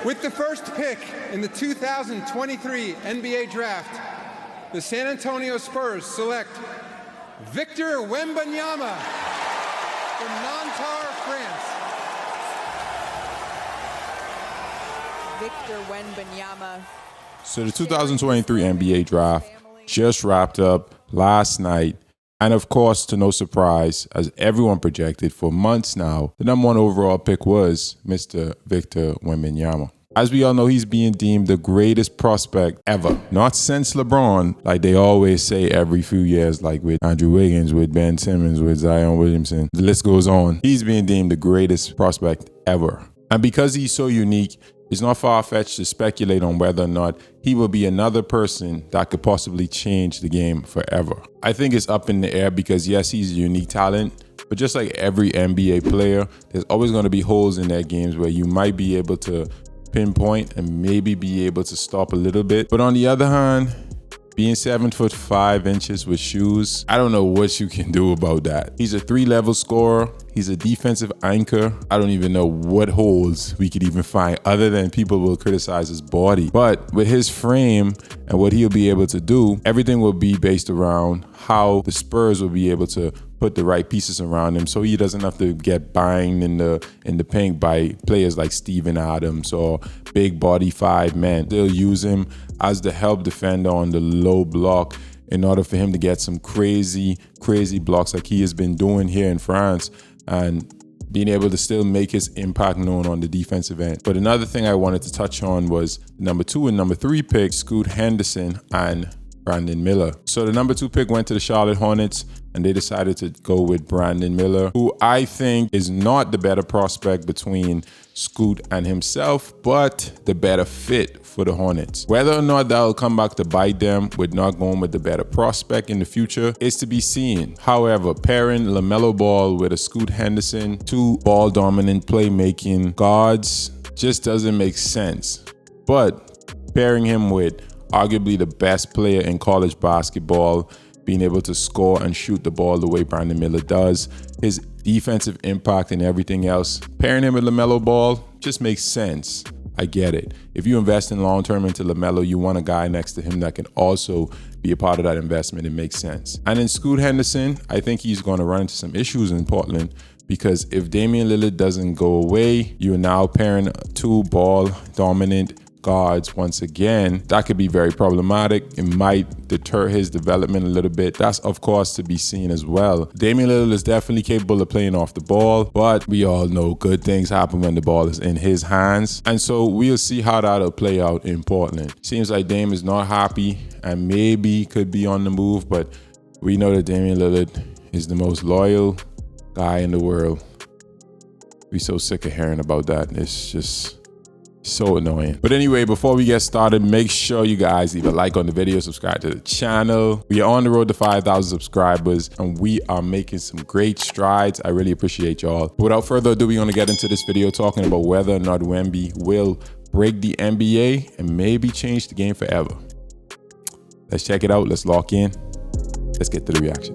With the first pick in the 2023 NBA Draft, the San Antonio Spurs select Victor Wembanyama from Nanterre, France. Victor Wembanyama. So the 2023 NBA Draft just wrapped up last night. And of course, to no surprise, as everyone projected for months now, the number one overall pick was Mr. Victor Wembanyama. As we all know, he's being deemed the greatest prospect ever. Not since LeBron, like they always say every few years, like with Andrew Wiggins, with Ben Simmons, with Zion Williamson. The list goes on. He's being deemed the greatest prospect ever. And because he's so unique, it's not far-fetched to speculate on whether or not he will be another person that could possibly change the game forever. I think it's up in the air because, yes, he's a unique talent, but just like every NBA player, there's always going to be holes in their games where you might be able to pinpoint and maybe be able to stop a little bit. But on the other hand, being 7'5" with shoes, I don't know what you can do about that. He's a 3-level scorer. He's a defensive anchor. I don't even know what holes we could even find other than people will criticize his body. But with his frame and what he'll be able to do, everything will be based around how the Spurs will be able to put the right pieces around him so he doesn't have to get banged in the paint by players like Steven Adams or big body 5 men. They'll use him as the help defender on the low block in order for him to get some crazy blocks like he has been doing here in France and being able to still make his impact known on the defensive end. But another thing I wanted to touch on was number 2 and number 3 picks, Scoot Henderson and Brandon Miller. So the number 2 pick went to the Charlotte Hornets, and they decided to go with Brandon Miller, who I think is not the better prospect between Scoot and himself, but the better fit for the Hornets. Whether or not that will come back to bite them with not going with the better prospect in the future is to be seen. However, pairing LaMelo Ball with a Scoot Henderson, 2 ball-dominant playmaking guards, just doesn't make sense. But pairing him with arguably the best player in college basketball, being able to score and shoot the ball the way Brandon Miller does, his defensive impact and everything else, pairing him with LaMelo Ball just makes sense. I get it. If you invest in long-term into LaMelo, you want a guy next to him that can also be a part of that investment. It makes sense. And in Scoot Henderson, I think he's going to run into some issues in Portland because if Damian Lillard doesn't go away, you're now pairing 2 ball-dominant guards once again. That could be very problematic. It might deter his development a little bit. That's of course to be seen as well. Damian Lillard is definitely capable of playing off the ball, but we all know good things happen when the ball is in his hands. And so we'll see how that'll play out in Portland. Seems like Dame is not happy and maybe could be on the move, but we know that Damian Lillard is the most loyal guy in the world. We're so sick of hearing about that. It's just so annoying. But anyway, before we get started, make sure you guys leave a like on the video, subscribe to the channel. We are on the road to 5,000 subscribers and we are making some great strides. I really appreciate y'all. But without further ado, we're going to get into this video talking about whether or not Wemby will break the NBA and maybe change the game forever. Let's check it out. Let's lock in. Let's get to the reaction.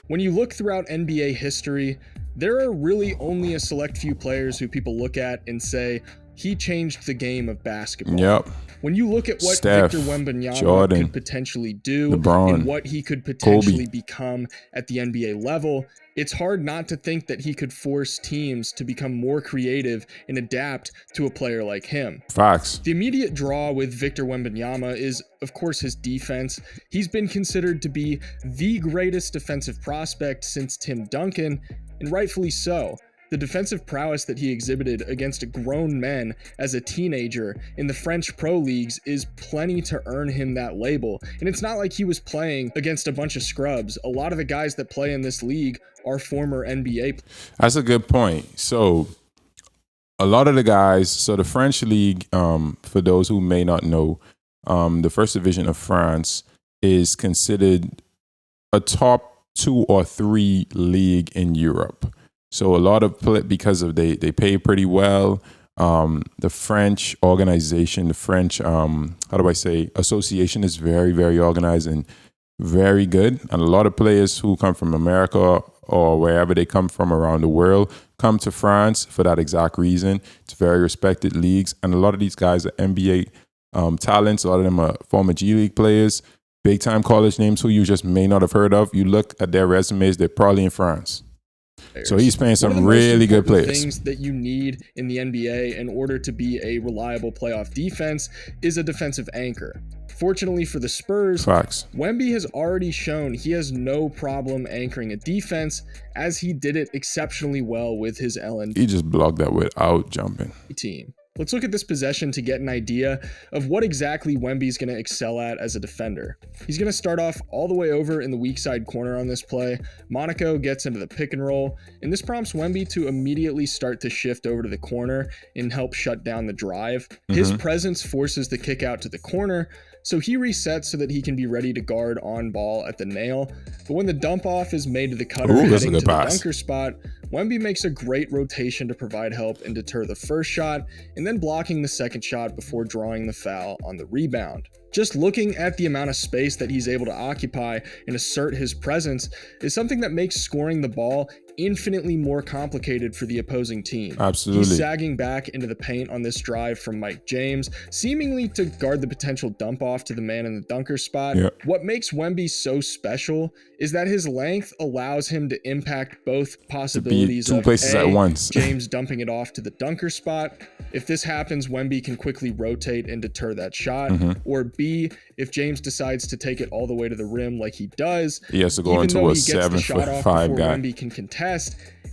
When you look throughout NBA history, there are really only a select few players who people look at and say, he changed the game of basketball. Yep. When you look at what Steph, Victor Wembanyama Jordan, could potentially do LeBron, and what he could potentially Kobe become at the NBA level, it's hard not to think that he could force teams to become more creative and adapt to a player like him. Facts. The immediate draw with Victor Wembanyama is, of course, his defense. He's been considered to be the greatest defensive prospect since Tim Duncan, and rightfully so. The defensive prowess that he exhibited against grown men as a teenager in the French pro leagues is plenty to earn him that label. And it's not like he was playing against a bunch of scrubs. A lot of the guys that play in this league are former NBA. That's a good point. So a lot of the guys, so the French league, for those who may not know, the first division of France is considered a top 2 or 3 league in Europe. So a lot of, because of they pay pretty well. The French organization, the French, association is very, very organized. And very good. And a lot of players who come from America or wherever they come from around the world come to France for that exact reason. It's very respected leagues. And a lot of these guys are NBA talents. A lot of them are former G League players, big time college names who you just may not have heard of. You look at their resumes, they're probably in France. So he's playing some really good players. Things that you need in the NBA in order to be a reliable playoff defense is a defensive anchor. Fortunately for the Spurs, Wemby has already shown he has no problem anchoring a defense, as he did it exceptionally well with his LNB. He just blocked that without jumping. Team. Let's look at this possession to get an idea of what exactly Wemby's going to excel at as a defender. He's going to start off all the way over in the weak side corner on this play. Monaco gets into the pick and roll, and this prompts Wemby to immediately start to shift over to the corner and help shut down the drive. His presence forces the kick out to the corner, so he resets so that he can be ready to guard on ball at the nail. But when the dump off is made to the cutter heading to the dunker spot, Wemby makes a great rotation to provide help and deter the first shot, and then blocking the second shot before drawing the foul on the rebound. Just looking at the amount of space that he's able to occupy and assert his presence is something that makes scoring the ball infinitely more complicated for the opposing team. Absolutely. He's sagging back into the paint on this drive from Mike James, seemingly to guard the potential dump off to the man in the dunker spot. What makes Wemby so special is that his length allows him to impact both possibilities two places at once. James dumping it off to the dunker spot. If this happens, Wemby can quickly rotate and deter that shot. Or B, if James decides to take it all the way to the rim like he does, he has to go into a 7'5" guy. Wemby can contest.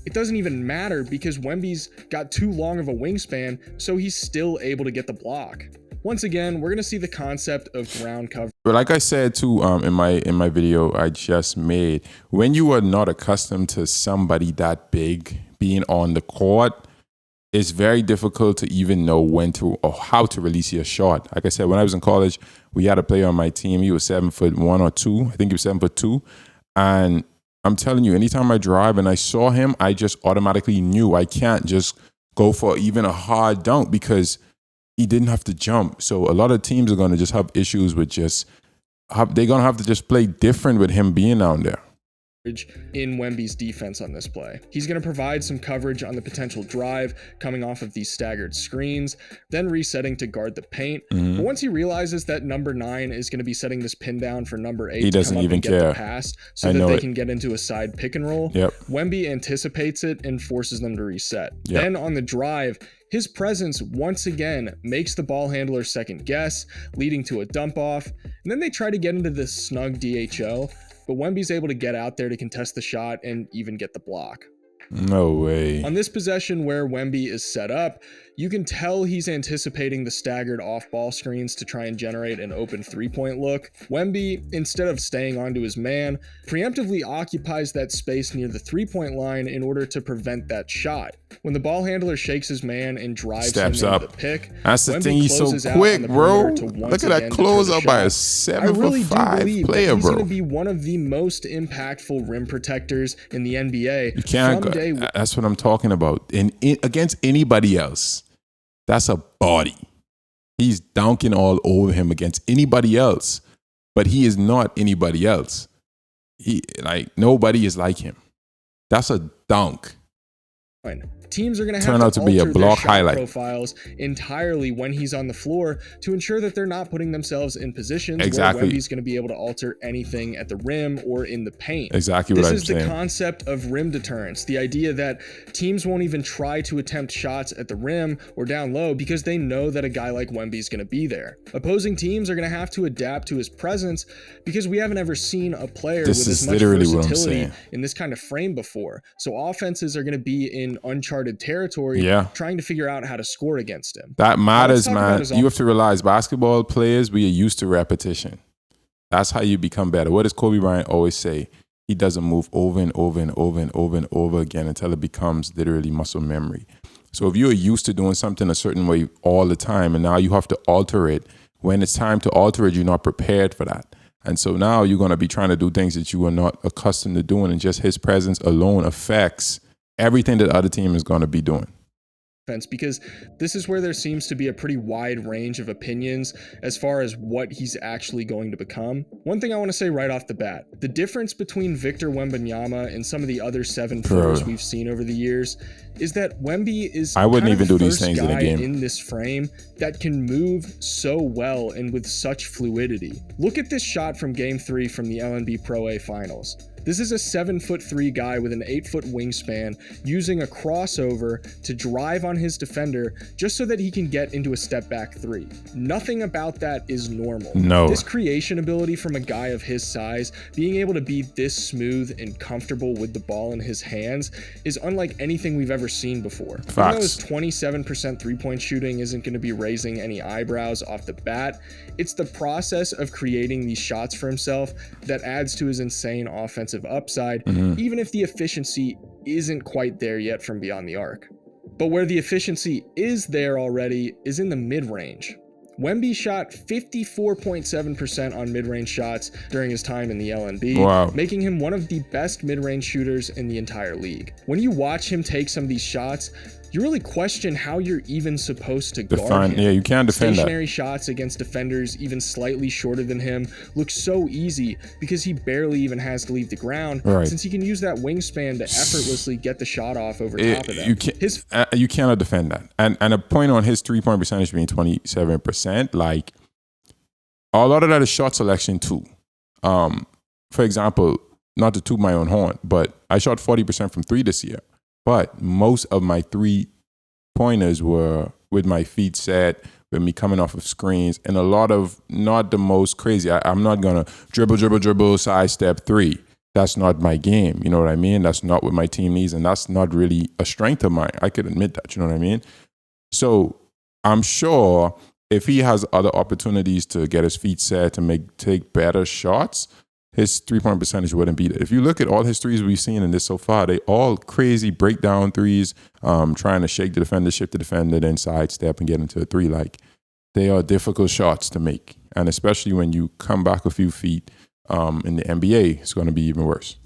It doesn't even matter because Wemby's got too long of a wingspan, so he's still able to get the block. Once again, we're going to see the concept of ground cover. But like I said too, in my video I just made, when you are not accustomed to somebody that big being on the court, it's very difficult to even know when to or how to release your shot. Like I said, when I was in college, we had a player on my team. He was 7'1" or 2. I think he was 7'2", and I'm telling you, anytime I drive and I saw him, I just automatically knew I can't just go for even a hard dunk because he didn't have to jump. So a lot of teams are going to just have issues with they're going to have to just play different with him being down there. In Wemby's defense on this play. He's going to provide some coverage on the potential drive coming off of these staggered screens, then resetting to guard the paint. But once he realizes that number 9 is going to be setting this pin down for number 8 he doesn't even care. The pass so that they can get into a side pick and roll, Wemby anticipates it and forces them to reset. Then on the drive, his presence once again makes the ball handler second guess, leading to a dump off, and then they try to get into this snug DHO, but Wemby's able to get out there to contest the shot and even get the block. No way. On this possession where Wemby is set up, you can tell he's anticipating the staggered off-ball screens to try and generate an open three-point look. Wemby, instead of staying onto his man, preemptively occupies that space near the three-point line in order to prevent that shot. When the ball handler shakes his man and drives him into the pick, that's the thing, he's so quick, bro. Look at that closeout by a 7'5" player, bro. He's going to be one of the most impactful rim protectors in the NBA. You can't go, that's what I'm talking about. Against anybody else, that's a body. He's dunking all over him against anybody else, but he is not anybody else. Nobody is like him. That's a dunk. Teams are going to turn out to be a block highlight profiles entirely when he's on the floor to ensure that they're not putting themselves in positions where Wemby's going to be able to alter anything at the rim or in the paint. This is the concept of rim deterrence, the idea that teams won't even try to attempt shots at the rim or down low because they know that a guy like Wemby's going to be there. Opposing teams are going to have to adapt to his presence because we haven't ever seen a player with as much versatility in this kind of frame before. So offenses are going to be in uncharted territory, trying to figure out how to score against him. That matters, man. You have to realize basketball players, we are used to repetition. That's how you become better. What does Kobe Bryant always say? He doesn't move over and over and over and over and over again until it becomes literally muscle memory. So if you're used to doing something a certain way all the time and now you have to alter it, when it's time to alter it, you're not prepared for that. And so now you're going to be trying to do things that you are not accustomed to doing, and just his presence alone affects everything that the other team is going to be doing. because this is where there seems to be a pretty wide range of opinions as far as what he's actually going to become. One thing I want to say right off the bat, the difference between Victor Wembanyama and some of the other 7-footers we've seen over the years is that Wemby is I wouldn't kind of even do the these first things in a guy game. in this frame that can move so well and with such fluidity. Look at this shot from Game 3 from the LNB Pro A Finals. This is a 7'3" guy with an 8-foot wingspan using a crossover to drive on his defender just so that he can get into a step back three. Nothing about that is normal. No. This creation ability from a guy of his size, being able to be this smooth and comfortable with the ball in his hands, is unlike anything we've ever seen before. Even though his 27% three-point shooting isn't going to be raising any eyebrows off the bat, it's the process of creating these shots for himself that adds to his insane offensive upside, even if the efficiency isn't quite there yet from beyond the arc. But where the efficiency is there already is in the mid-range. Wemby shot 54.7% on mid-range shots during his time in the LNB, making him one of the best mid-range shooters in the entire league. When you watch him take some of these shots, you really question how you're even supposed to guard him. Yeah, you can't defend Stationary shots against defenders even slightly shorter than him look so easy because he barely even has to leave the ground, since he can use that wingspan to effortlessly get the shot off over top of that. You cannot defend that. And a point on his three-point percentage being 27%, like a lot of that is shot selection too. For example, not to toot my own horn, but I shot 40% from three this year. But most of my three-pointers were with my feet set, with me coming off of screens, and a lot of not the most crazy. I'm not going to dribble, sidestep three. That's not my game. You know what I mean? That's not what my team needs, and that's not really a strength of mine. I could admit that. You know what I mean? So I'm sure if he has other opportunities to get his feet set, to take better shots, his three-point percentage wouldn't be there. If you look at all his threes we've seen in this so far, they all crazy breakdown threes, trying to shake the defender, shift the defender, then sidestep and get into a three. Like, they are difficult shots to make. And especially when you come back a few feet in the NBA, it's going to be even worse.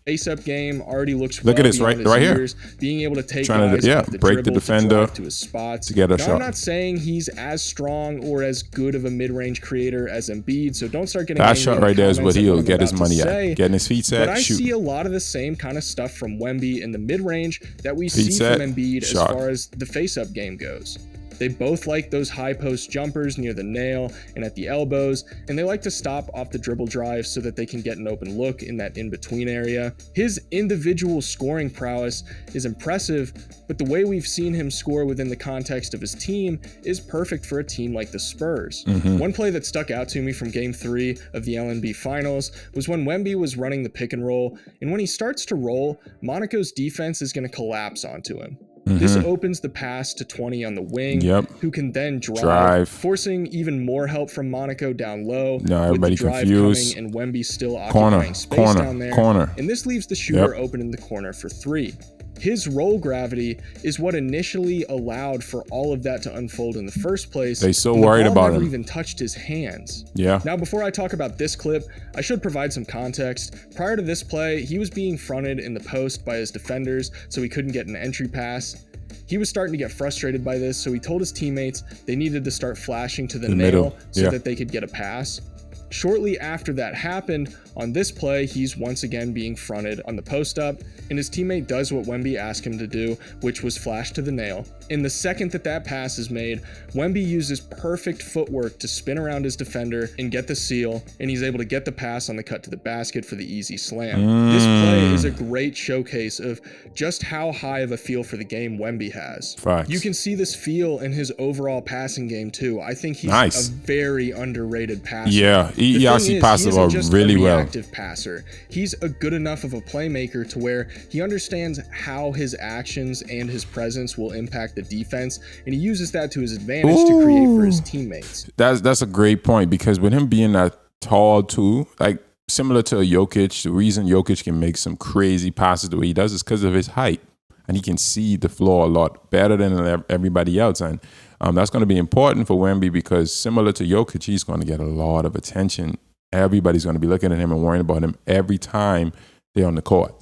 Face-up game already looks Look at this right here. Being able to take trying guys off the break dribble the defender to his spots. To get a now, shot. I'm not saying he's as strong or as good of a mid-range creator as Embiid, so don't start getting that shot right there is what he'll get his money at. Getting his feet set, but I shoot. see a lot of the same kind of stuff from Wemby in the mid-range that we Feet see set, from Embiid shot. as far as the face-up game goes. They both like those high post jumpers near the nail and at the elbows, and they like to stop off the dribble drive so that they can get an open look in that in-between area. His individual scoring prowess is impressive, but the way we've seen him score within the context of his team is perfect for a team like the Spurs. One play that stuck out to me from Game 3 of the LNB Finals was when Wemby was running the pick and roll, and when he starts to roll, Monaco's defense is going to collapse onto him. This opens the pass to 20 on the wing, who can then drive, forcing even more help from Monaco down low. No, everybody with the drive confused. Coming and Wemby still occupying space down there. And this leaves the shooter open in the corner for three. His roll gravity is what initially allowed for all of that to unfold in the first place. They so worried about him. Never even touched his hands. Yeah. Now, before I talk about this clip, I should provide some context. Prior to this play, he was being fronted in the post by his defenders, so he couldn't get an entry pass. He was starting to get frustrated by this, so he told his teammates they needed to start flashing to the nail so that they could get a pass. Shortly after that happened, on this play, he's once again being fronted on the post-up, and his teammate does what Wemby asked him to do, which was flash to the nail. In the second that pass is made, Wemby uses perfect footwork to spin around his defender and get the steal, and he's able to get the pass on the cut to the basket for the easy slam. This play is a great showcase of just how high of a feel for the game Wemby has. Facts. You can see this feel in his overall passing game too. I think he's a very underrated passer. Yeah, he actually passes the ball really well. Passer. He's a good enough of a playmaker to where he understands how his actions and his presence will impact the defense, and he uses that to his advantage to create for his teammates. That's a great point, because with him being that tall too, like similar to Jokic, the reason Jokic can make some crazy passes the way he does is because of his height, and he can see the floor a lot better than everybody else. And that's going to be important for Wemby, because similar to Jokic, he's going to get a lot of attention. Everybody's going to be looking at him and worrying about him every time they're on the court.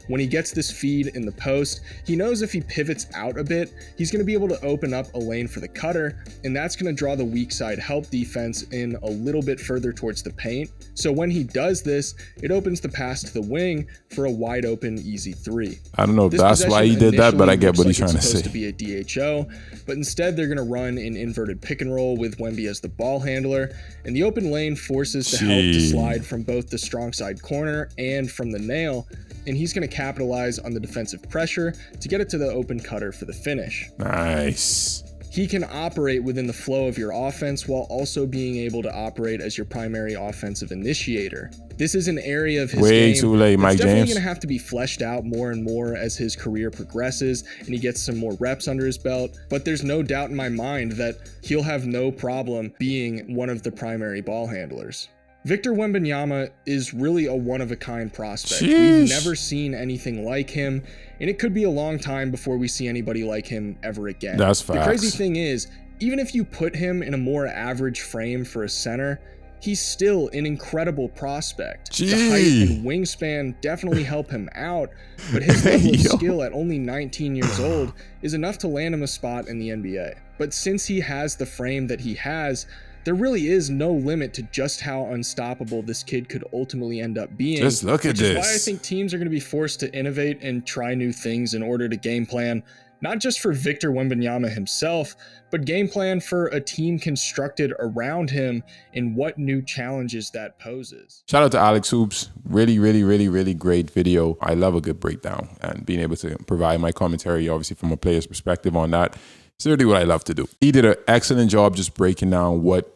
When he gets this feed in the post, he knows if he pivots out a bit, he's going to be able to open up a lane for the cutter, and that's going to draw the weak side help defense in a little bit further towards the paint. So when he does this, it opens the pass to the wing for a wide open easy three. I don't know if This that's why he did that, but I get what he's trying to say. It's supposed to be a DHO, but instead they're going to run an inverted pick and roll with Wemby as the ball handler, and the open lane forces the help to slide from both the strong side corner and from the nail, and he's going to capitalize on the defensive pressure to get it to the open cutter for the finish. Nice. He can operate within the flow of your offense while also being able to operate as your primary offensive initiator. This is an area of his game too late, Mike definitely James. going to have to be fleshed out more and more as his career progresses and he gets some more reps under his belt. But there's no doubt in my mind that he'll have no problem being one of the primary ball handlers. Victor Wembanyama is really a one-of-a-kind prospect. We've never seen anything like him, and it could be a long time before we see anybody like him ever again. That's facts. The crazy thing is, even if you put him in a more average frame for a center, he's still an incredible prospect. The height and wingspan definitely help him out, but his level of skill at only 19 years old is enough to land him a spot in the NBA. But since he has the frame that he has, there really is no limit to just how unstoppable this kid could ultimately end up being. Just look at this. Which is why I think teams are going to be forced to innovate and try new things in order to game plan, not just for Victor Wembanyama himself, but game plan for a team constructed around him and what new challenges that poses. Shout out to Alex Hoops. Really, really, really, really great video. I love a good breakdown and being able to provide my commentary, obviously from a player's perspective on that. It's really what I love to do. He did an excellent job just breaking down what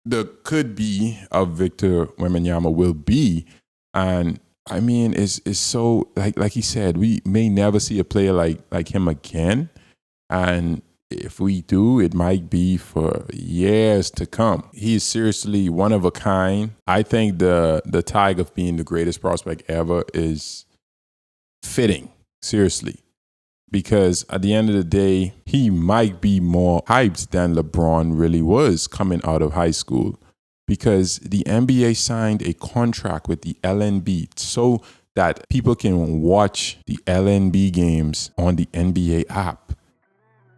the could be of Victor Wembanyama will be. And I mean, it's so, like he said, we may never see a player like him again. And if we do, it might be for years to come. He is seriously one of a kind. I think the tag of being the greatest prospect ever is fitting, seriously. Because at the end of the day, he might be more hyped than LeBron really was coming out of high school. Because the NBA signed a contract with the LNB so that people can watch the LNB games on the NBA app.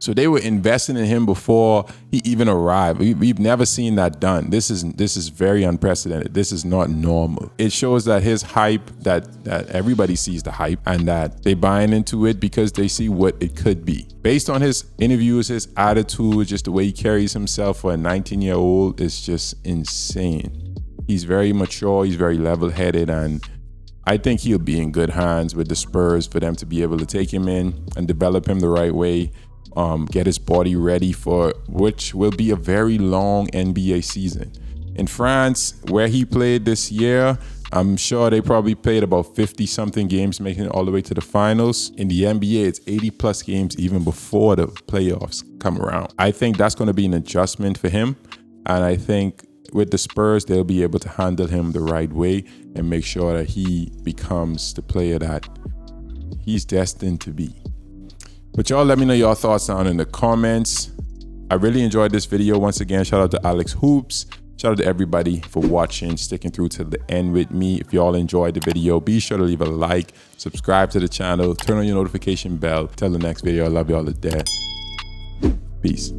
So they were investing in him before he even arrived. We've never seen that done. This is very unprecedented. This is not normal. It shows that his hype, that everybody sees the hype and that they buying into it because they see what it could be. Based on his interviews, his attitude, just the way he carries himself for a 19-year-old is just insane. He's very mature. He's very level-headed, and I think he'll be in good hands with the Spurs for them to be able to take him in and develop him the right way. Get his body ready for which will be a very long NBA season. In France, where he played this year, I'm sure they probably played about 50-something games, making it all the way to the finals. In the NBA, it's 80-plus games even before the playoffs come around. I think that's going to be an adjustment for him, and I think with the Spurs, they'll be able to handle him the right way and make sure that he becomes the player that he's destined to be. But y'all let me know your thoughts down in the comments. I really enjoyed this video. Once again, shout out to Alex Hoops. Shout out to everybody for watching, sticking through to the end with me. If y'all enjoyed the video, be sure to leave a like, subscribe to the channel, turn on your notification bell. Till the next video, I love y'all to death. Peace.